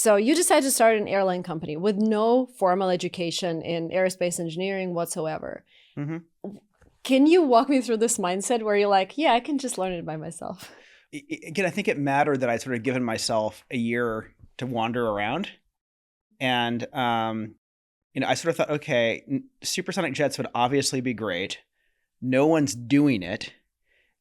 So you decided to start an airline company with no formal education in aerospace engineering whatsoever. Hmm. Can you walk me through this mindset where you're like, yeah, I can just learn it by myself? Again, I think it mattered that I sort of given myself a year to wander around. And, I sort of thought, okay, supersonic jets would obviously be great. No one's doing it.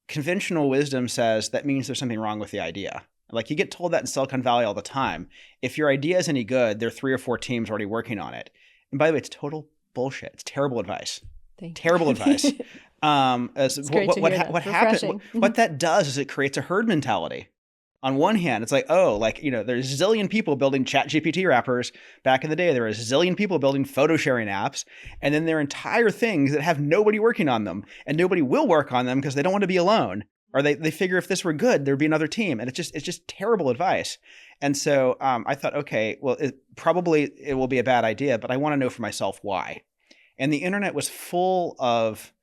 Conventional wisdom says that means there's something wrong with the idea. Like you get told that in Silicon Valley all the time. If your idea is any good, there are 3 or 4 teams already working on it. And by the way, it's total bullshit. It's terrible advice. Thank Terrible you. advice. It's great to hear that. What Refreshing. what that does is it creates a herd mentality. On one hand, it's like, oh, like, there's a zillion people building chat GPT wrappers. Back in the day, there was a zillion people building photo sharing apps. And then there are entire things that have nobody working on them. And nobody will work on them because they don't want to be alone. Or they figure if this were good, there'd be another team. And it's just terrible advice. And so I thought, okay, well, it will be a bad idea, but I want to know for myself why. And the internet was full of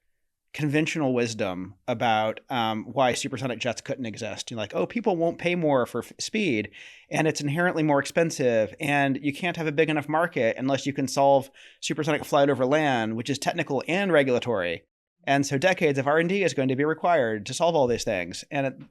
conventional wisdom about why supersonic jets couldn't exist. You're like, oh, people won't pay more for speed, and it's inherently more expensive, and you can't have a big enough market unless you can solve supersonic flight over land, which is technical and regulatory. And so decades of R&D is going to be required to solve all these things. And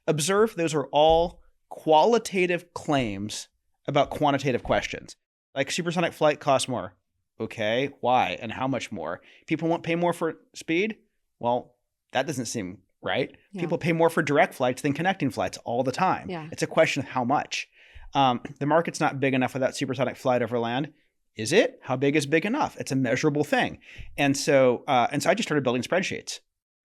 observe, those are all qualitative claims about quantitative questions. Like supersonic flight costs more. Okay, why and how much more? People won't pay more for speed? Well, that doesn't seem right. Yeah. People pay more for direct flights than connecting flights all the time. Yeah. It's a question of how much. The market's not big enough without supersonic flight over land. Is it? How big is big enough? It's a measurable thing. And so I just started building spreadsheets.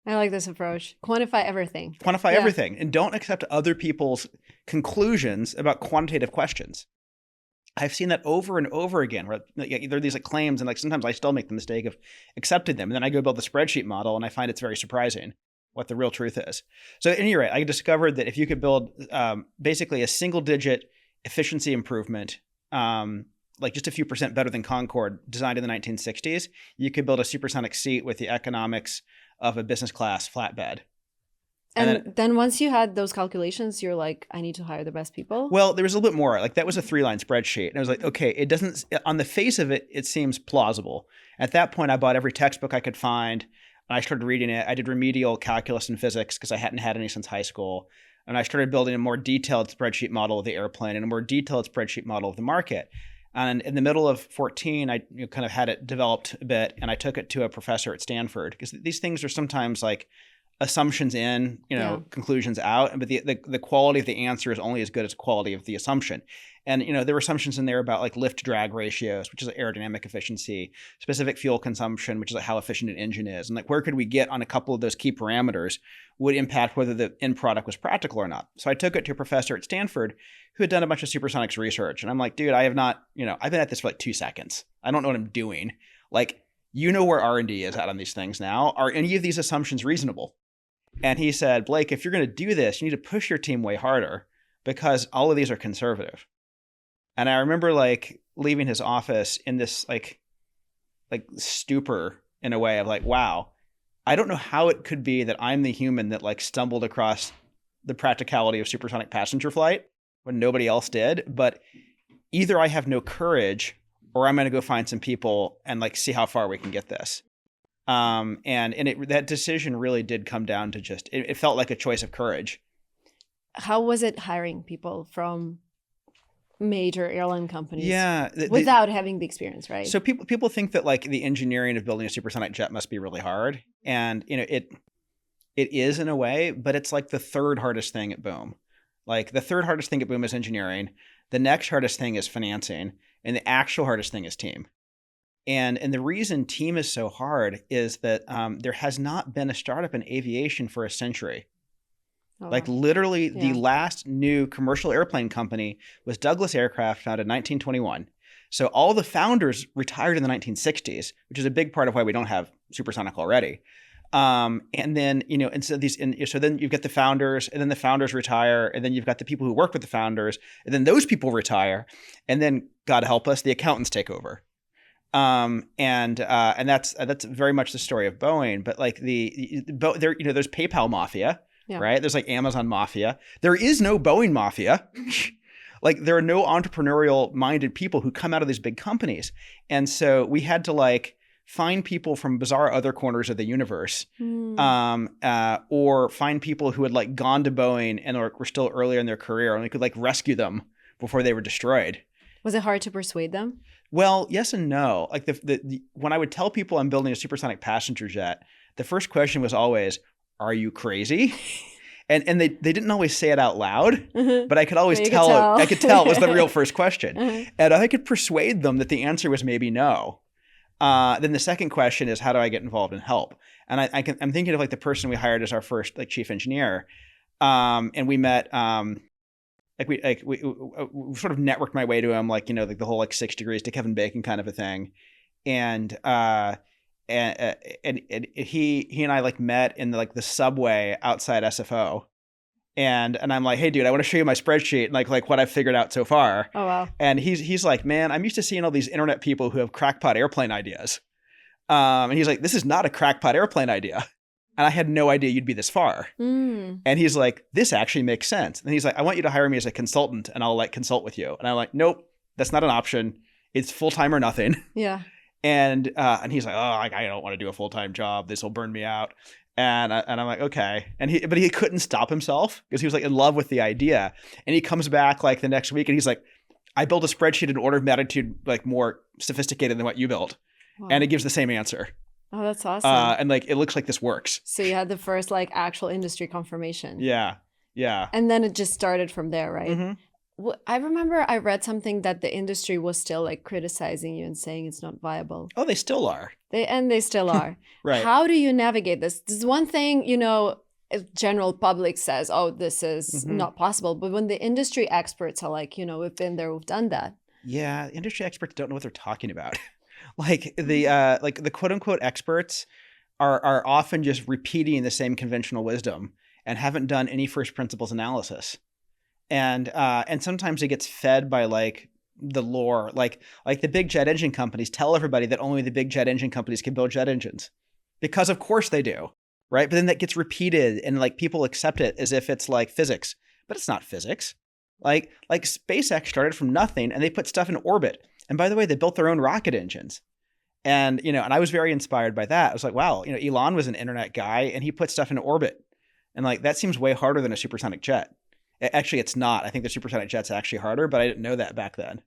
I like this approach. Quantify everything. Quantify everything. And don't accept other people's conclusions about quantitative questions. I've seen that over and over again. Where there are these like claims, and like sometimes I still make the mistake of accepting them, and then I go build the spreadsheet model, and I find it's very surprising what the real truth is. So at any rate, I discovered that if you could build basically a single-digit efficiency improvement, like just a few percent better than Concorde, designed in the 1960s, you could build a supersonic seat with the economics of a business class flatbed. And then once you had those calculations, you're like, I need to hire the best people? Well, there was a little bit more. Like that was a 3-line spreadsheet. And I was like, okay, it doesn't, on the face of it, it seems plausible. At that point, I bought every textbook I could find. And I started reading it. I did remedial calculus and physics because I hadn't had any since high school. And I started building a more detailed spreadsheet model of the airplane and a more detailed spreadsheet model of the market. And in the middle of 14, I kind of had it developed a bit. And I took it to a professor at Stanford because these things are sometimes like assumptions in, conclusions out, but the quality of the answer is only as good as the quality of the assumption. And there were assumptions in there about like lift drag ratios, which is aerodynamic efficiency, specific fuel consumption, which is like how efficient an engine is, and like where could we get on a couple of those key parameters would impact whether the end product was practical or not. So I took it to a professor at Stanford who had done a bunch of supersonics research, and I'm like, dude, I have not, I've been at this for like 2 seconds. I don't know what I'm doing. Like, where R&D is at on these things now. Are any of these assumptions reasonable? And he said, Blake, if you're going to do this, you need to push your team way harder because all of these are conservative. And I remember like leaving his office in this like stupor in a way of like, wow, I don't know how it could be that I'm the human that like stumbled across the practicality of supersonic passenger flight when nobody else did. But either I have no courage or I'm going to go find some people and like see how far we can get this. That decision really did come down to just, it felt like a choice of courage. How was it hiring people from major airline companies? Yeah. Without having the experience, right? So people think that like the engineering of building a supersonic jet must be really hard. And, it is in a way, but it's like the third hardest thing at Boom. Like the third hardest thing at Boom is engineering. The next hardest thing is financing. And the actual hardest thing is team. And the reason team is so hard is that there has not been a startup in aviation for a century. Oh, like literally the last new commercial airplane company was Douglas Aircraft, founded in 1921. So all the founders retired in the 1960s, which is a big part of why we don't have supersonic already. And then, so then you've got the founders, and then the founders retire, and then you've got the people who work with the founders, and then those people retire, and then God help us, the accountants take over. And that's very much the story of Boeing, but like there's PayPal mafia, right? There's like Amazon mafia. There is no Boeing mafia. Like there are no entrepreneurial minded people who come out of these big companies. And so we had to like find people from bizarre other corners of the universe, or find people who had like gone to Boeing and were still earlier in their career, and we could like rescue them before they were destroyed. Was it hard to persuade them? Well, yes and no. Like when I would tell people I'm building a supersonic passenger jet, the first question was always, "Are you crazy?" And they didn't always say it out loud, but I could always tell. I could tell it was the real first question, and I could persuade them that the answer was maybe no. Then the second question is, how do I get involved and help? And I'm thinking of like the person we hired as our first like chief engineer, and we met. We sort of networked my way to him, like, you know, like the whole like 6 degrees to Kevin Bacon kind of a thing, and he and I like met in the subway outside SFO, and I'm like, hey dude, I want to show you my spreadsheet and like what I've figured out so far. Oh wow. And he's like, man, I'm used to seeing all these internet people who have crackpot airplane ideas, and he's like, this is not a crackpot airplane idea. And I had no idea you'd be this far. And he's like, this actually makes sense. And he's like, I want you to hire me as a consultant and I'll like consult with you. And I'm like, nope, that's not an option. It's full-time or nothing. Yeah. And he's like, oh, I don't want to do a full-time job. This will burn me out. And I'm like, okay. But he couldn't stop himself because he was like in love with the idea. And he comes back like the next week and he's like, I built a spreadsheet an order of magnitude like more sophisticated than what you built. Wow. And it gives the same answer. Oh, that's awesome. And like, it looks like this works. So you had the first like actual industry confirmation. Yeah. Yeah. And then it just started from there, right? I remember I read something that the industry was still like criticizing you and saying it's not viable. Oh, they still are. They still are. Right. How do you navigate this? This is one thing, you know, general public says, oh, this is not possible. But when the industry experts are like, you know, we've been there, we've done that. Yeah. Industry experts don't know what they're talking about. Like the quote unquote experts are often just repeating the same conventional wisdom and haven't done any first principles analysis. And sometimes it gets fed by like the lore, like the big jet engine companies tell everybody that only the big jet engine companies can build jet engines because of course they do. Right. But then that gets repeated and like people accept it as if it's like physics, but it's not physics. Like SpaceX started from nothing and they put stuff in orbit. And by the way, they built their own rocket engines. And, you know, and I was very inspired by that. I was like, wow, you know, Elon was an internet guy and he put stuff in orbit. And like, that seems way harder than a supersonic jet. Actually, it's not. I think the supersonic jet's actually harder, but I didn't know that back then.